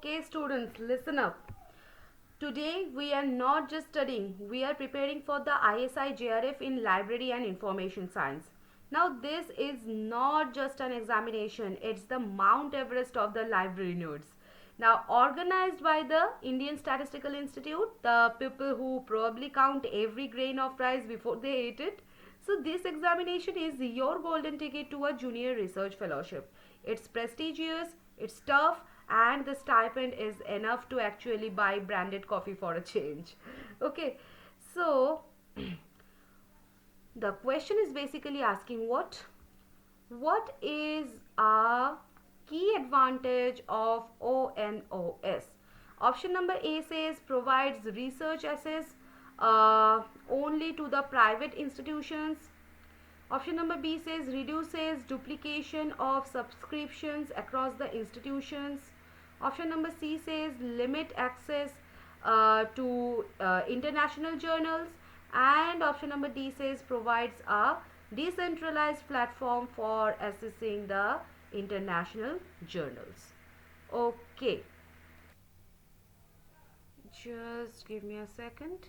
Okay, students, listen up. Today we are not just studying, we are preparing for the ISI JRF in Library and Information Science. Now, this is not just an examination, it's the Mount Everest of the library nerds. Now, organized by the Indian Statistical Institute, the people who probably count every grain of rice before they eat it. So, this examination is your golden ticket to a junior research fellowship. It's prestigious, it's tough, and the stipend is enough to actually buy branded coffee for a change. Okay, so the question is basically asking what is a key advantage of ONOS? Option number A says provides research access only to the private institutions. Option number B says reduces duplication of subscriptions across the institutions. Option number C says limit access to international journals. And option number D says provides a decentralized platform for accessing the international journals. Okay. Just give me a second.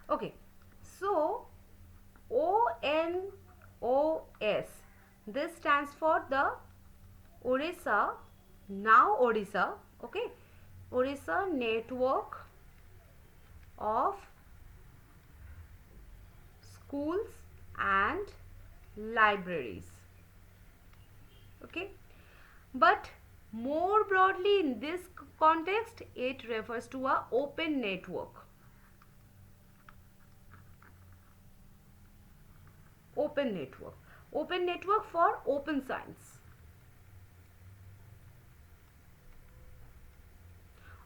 Okay, so ONOS, this stands for the Orissa, now Odisha, okay, Orissa Network of Schools and Libraries, okay, but more broadly in this context, it refers to a open network. Open network for open science,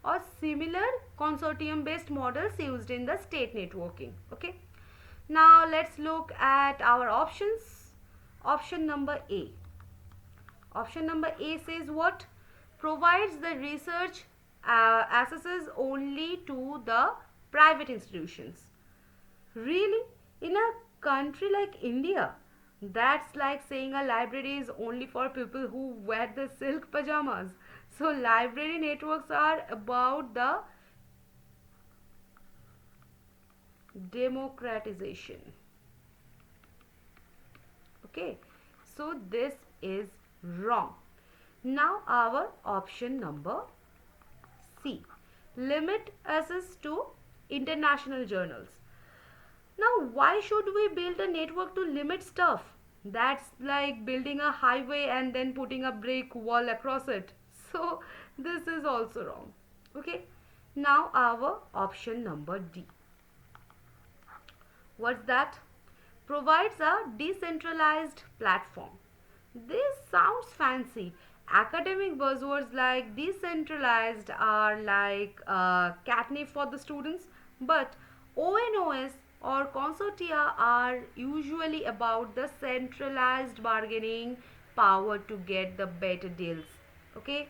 or similar consortium based models used in the state networking. Okay, now let's look at our options. Option number A says what? Provides the research accesses only to the private institutions. Really? In a country like India, that's like saying a library is only for people who wear the silk pajamas. So library networks are about the democratization. Okay, so this is wrong. Now our option number C, limit access to international journals. Now, why should we build a network to limit stuff? That's like building a highway and then putting a brick wall across it. So, this is also wrong. Okay. Now, our option number D. What's that? Provides a decentralized platform. This sounds fancy. Academic buzzwords like decentralized are like catnip for the students, but ONOS or consortia are usually about the centralized bargaining power to get the better deals. Okay.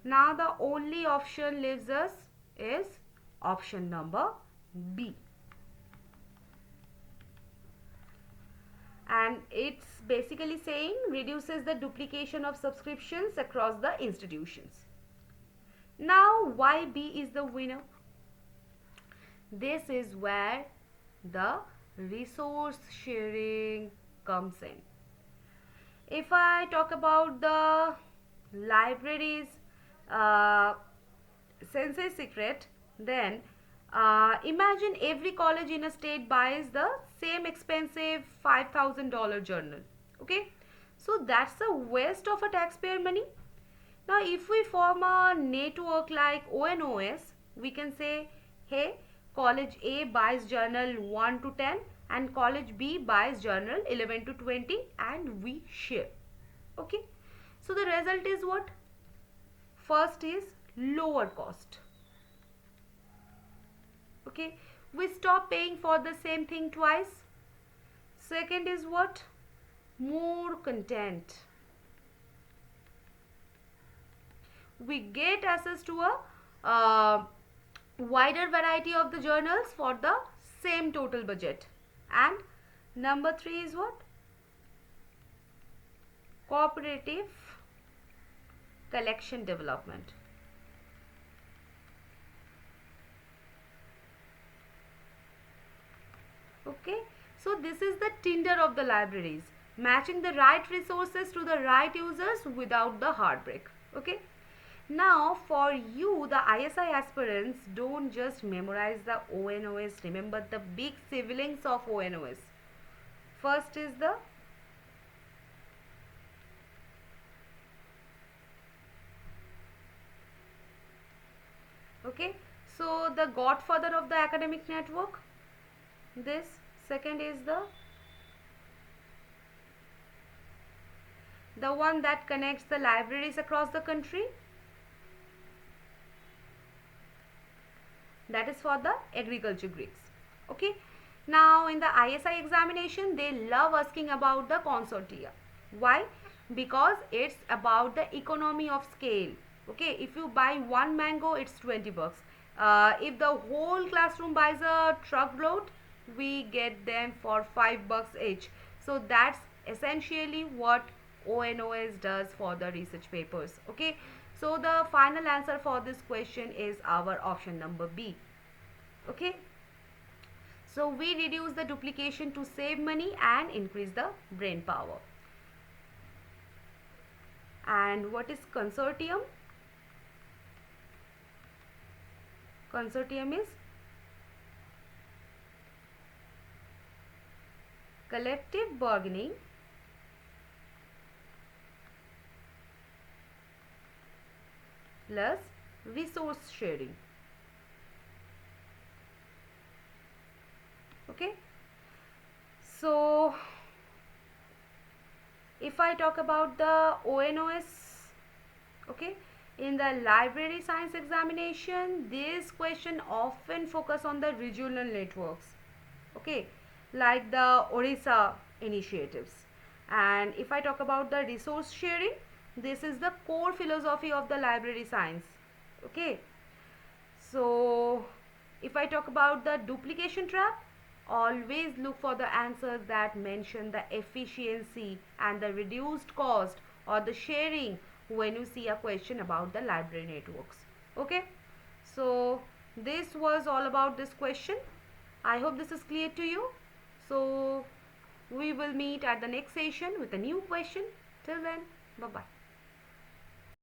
Now the only option leaves us is option number B. And it's basically saying reduces the duplication of subscriptions across the institutions. Now, why B is the winner? This is where the resource sharing comes in. If I talk about the libraries sensei secret, then imagine every college in a state buys the same expensive $5,000 journal. Okay, so that's a waste of a taxpayer money. Now, if we form a network like ONOS, we can say, hey, college A buys journal 1 to 10 and college B buys journal 11 to 20 and we share. Okay, so the result is what? First is lower cost. Okay, we stop paying for the same thing twice. Second is what? More content. We get access to a wider variety of the journals for the same total budget. And number 3 is what? Cooperative collection development. Okay, so this is the Tinder of the libraries, matching the right resources to the right users without the heartbreak. Okay, now for you, the ISI aspirants, don't just memorize the ONOS, remember the big siblings of ONOS. First is the okay, so the godfather of the academic network, this. Second is the one that connects the libraries across the country, that is for the agriculture Greeks. Okay, now in the ISI examination they love asking about the consortia. Why? Because it's about the economy of scale. Okay, if you buy one mango, it's 20 bucks. If the whole classroom buys a truckload, we get them for 5 bucks each. So that's essentially what ONOS does for the research papers. Okay, so the final answer for this question is our option number B. Okay, so we reduce the duplication to save money and increase the brain power. And what is consortium? Consortium is collective bargaining plus resource sharing. Okay, so if I talk about the ONOS, okay, in the library science examination, this question often focus on the regional networks, okay, like the Orissa initiatives. And if I talk about the resource sharing, this is the core philosophy of the library science. Okay, so if I talk about the duplication trap, always look for the answers that mention the efficiency and the reduced cost or the sharing when you see a question about the library networks. Okay, so this was all about this question. I hope this is clear to you. So we will meet at the next session with a new question. Till then, bye bye.